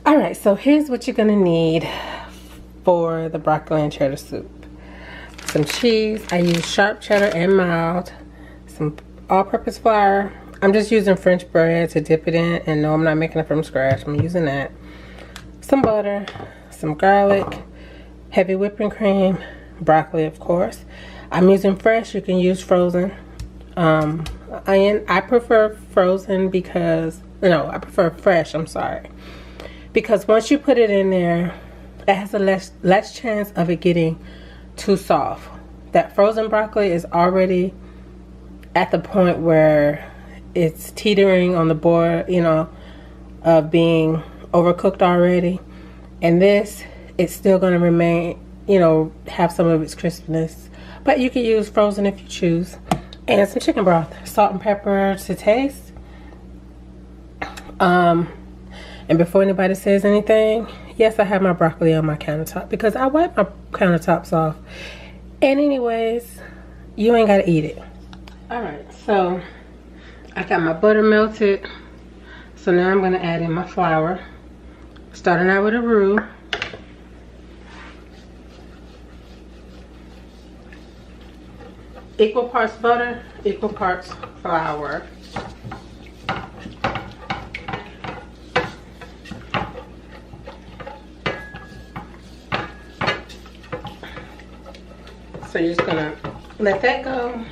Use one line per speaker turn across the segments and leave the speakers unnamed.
All right, so here's what you're gonna need for the broccoli and cheddar soup. Some cheese. I use sharp cheddar and mild. Some all-purpose flour. I'm just using French bread to dip it in, and no, I'm not making it from scratch. I'm using that. Some butter, some garlic, heavy whipping cream, broccoli, of course. I'm using fresh. You can use frozen. Onion. I prefer frozen because I prefer fresh. I'm sorry, because once you put it in there, it has a less chance of it getting too soft. That frozen broccoli is already at the point where it's teetering on the board, of being overcooked already. And this, it's still going to remain, have some of its crispness. But you can use frozen if you choose. And some chicken broth, salt and pepper to taste. And before anybody says anything, yes, I have my broccoli on my countertop because I wipe my countertops off. And anyways, you ain't got to eat it. All right, so I got my butter melted. So now I'm going to add in my flour. Starting out with a roux. Equal parts butter, equal parts flour. So you're just gonna let that go.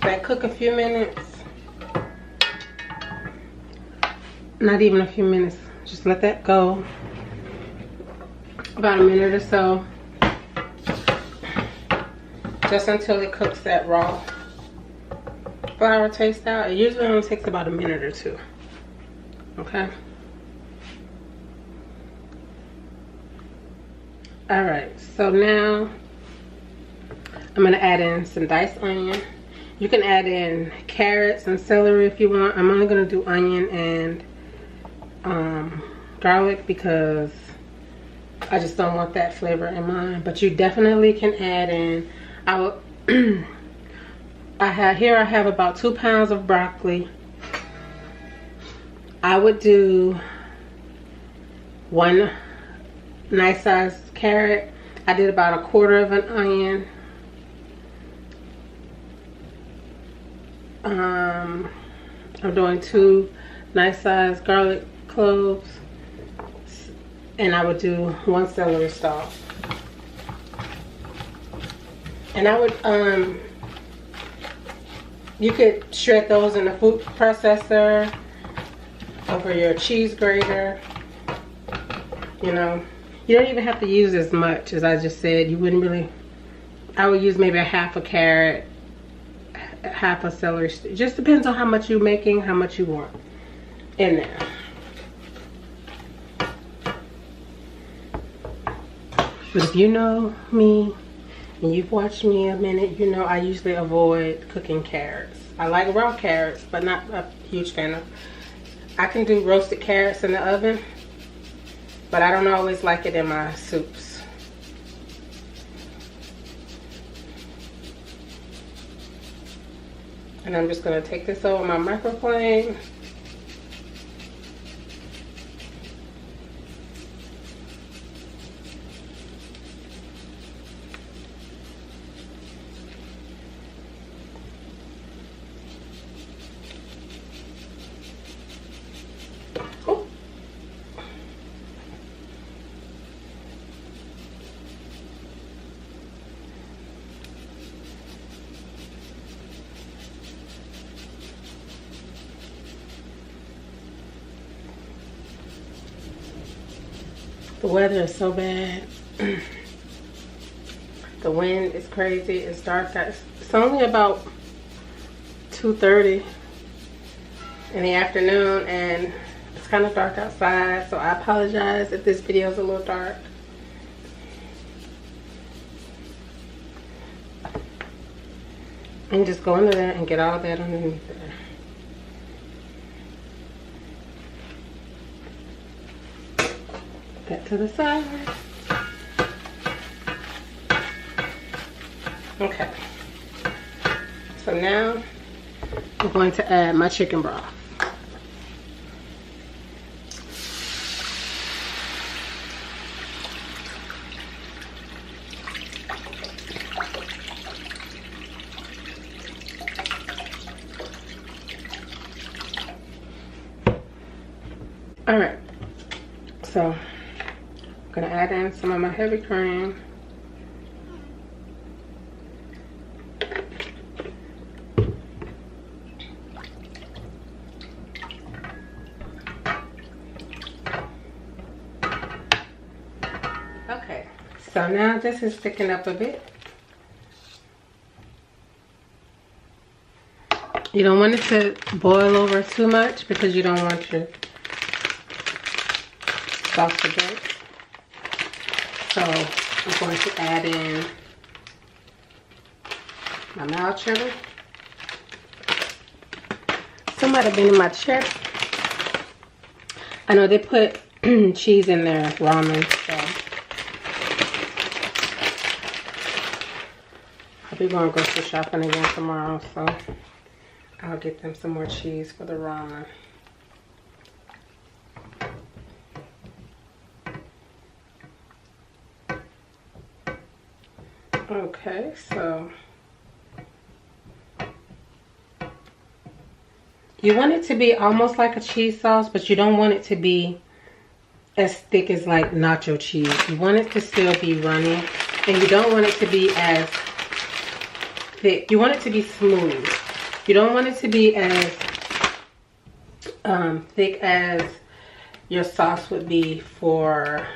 Let cook a few minutes. Not even a few minutes. Just let that go. About a minute or so. Just until it cooks that raw flour taste out. It usually only takes about a minute or two. Okay. Alright, so now I'm going to add in some diced onion. You can add in carrots and celery if you want. I'm only going to do onion and garlic because I just don't want that flavor in mine. But you definitely can add in. I have about 2 pounds of broccoli. I would do 1 nice sized carrot. I did about 1/4 of an onion. I'm doing 2 nice sized garlic cloves, and I would do 1 celery stalk. And I would you could shred those in a food processor over your cheese grater. You don't even have to use as much as I just said. You wouldn't really. I would use maybe a half a carrot, half a celery. It just depends on how much you're making, how much you want in there. But if you know me and you've watched me a minute, you know I usually avoid cooking carrots. I like raw carrots, but not a huge fan of. I can do roasted carrots in the oven, but I don't always like it in my soups. And I'm just going to take this over my microplane. The weather is so bad. The wind is crazy. It's dark. It's only about 2:30 in the afternoon, and it's kind of dark outside, so I apologize if this video is a little dark. And just go into that and get all that underneath there. That to the side. Okay. So now I'm going to add my chicken broth. All right, so I'm gonna add in some of my heavy cream. Okay, so now this is thickened up a bit. You don't want it to boil over too much because you don't want your sauce to break. So I'm going to add in my mild cheddar. Some might have been in my cheddar. I know they put cheese in their ramen, so I'll be going grocery shopping again tomorrow, so I'll get them some more cheese for the ramen. Okay, so you want it to be almost like a cheese sauce, but you don't want it to be as thick as like nacho cheese. You want it to still be runny, and you don't want it to be as thick. You want it to be smooth. You don't want it to be as thick as your sauce would be for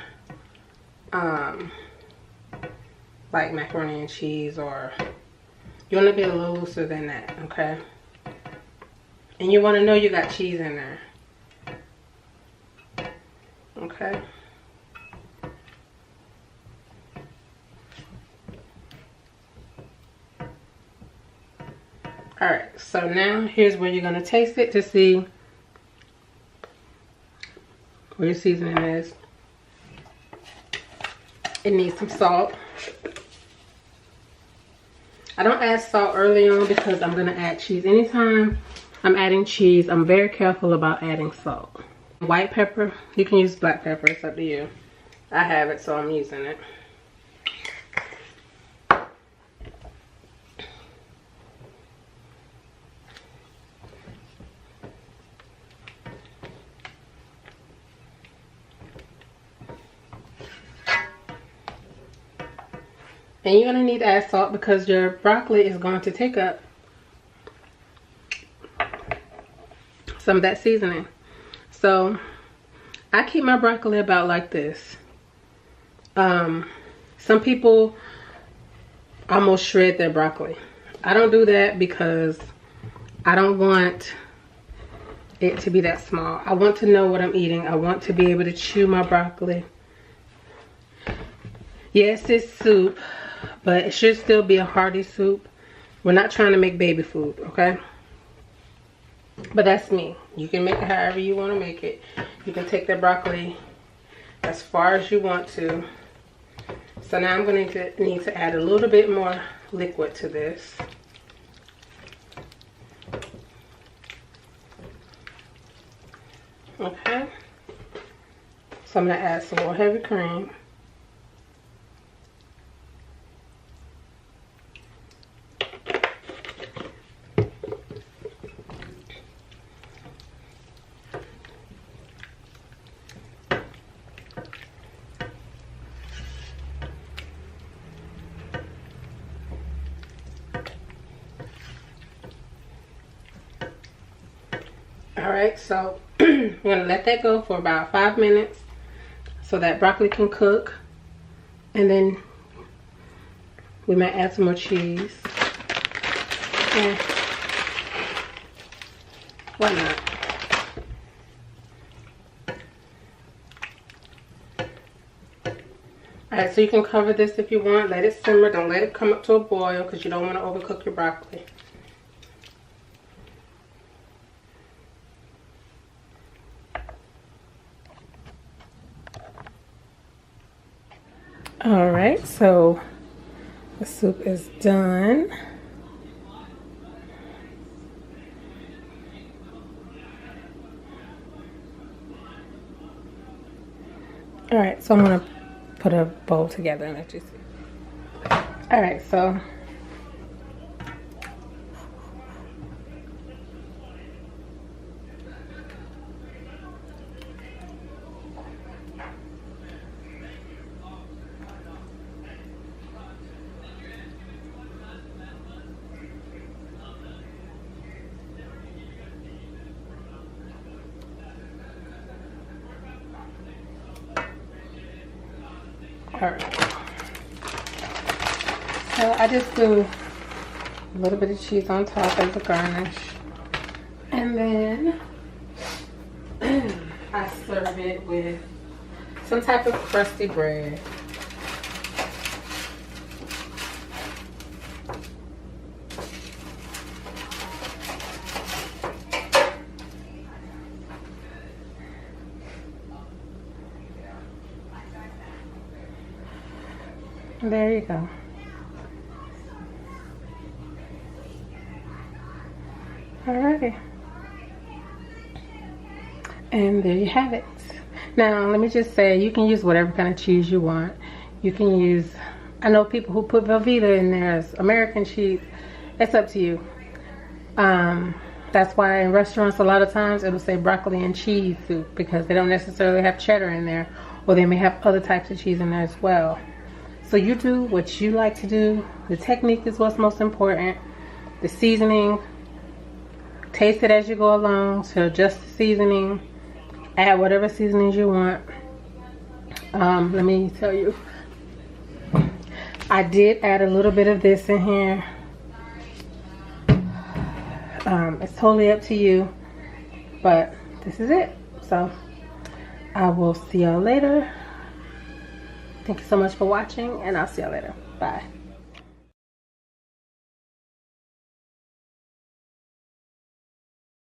like macaroni and cheese, or you want to be a little looser than that, okay? And you want to know you got cheese in there, okay? Alright, so now here's where you're going to taste it to see where your seasoning is. It needs some salt. I don't add salt early on because I'm going to add cheese. Anytime I'm adding cheese, I'm very careful about adding salt. White pepper, you can use black pepper, it's up to you. I have it, so I'm using it. And you're going to need to add salt because your broccoli is going to take up some of that seasoning. So I keep my broccoli about like this. Some people almost shred their broccoli. I don't do that because I don't want it to be that small. I want to know what I'm eating. I want to be able to chew my broccoli. Yes, it's soup, but it should still be a hearty soup. We're not trying to make baby food, okay? But that's me. You can make it however you want to make it. You can take the broccoli as far as you want to. So now I'm going to need to add a little bit more liquid to this. Okay. So I'm going to add some more heavy cream. Alright, so I'm going to let that go for about 5 minutes so that broccoli can cook. And then we might add some more cheese. And why not? Alright, so you can cover this if you want. Let it simmer. Don't let it come up to a boil because you don't want to overcook your broccoli. Alright, so the soup is done. Alright, so I'm going to put a bowl together and let you see. Alright, so Alright. So I just do a little bit of cheese on top as a garnish. And then I serve it with some type of crusty bread. There you go. Alrighty. And there you have it. Now, let me just say, you can use whatever kind of cheese you want. You can use, I know people who put Velveeta in there as American cheese. It's up to you. That's why in restaurants a lot of times it'll say broccoli and cheese soup, because they don't necessarily have cheddar in there, or they may have other types of cheese in there as well. So you do what you like to do. The technique is what's most important. The seasoning, taste it as you go along to adjust the seasoning. Add whatever seasonings you want. Let me tell you, I did add a little bit of this in here. It's totally up to you, but this is it. So I will see y'all later. Thank you so much for watching, and I'll see y'all later. Bye.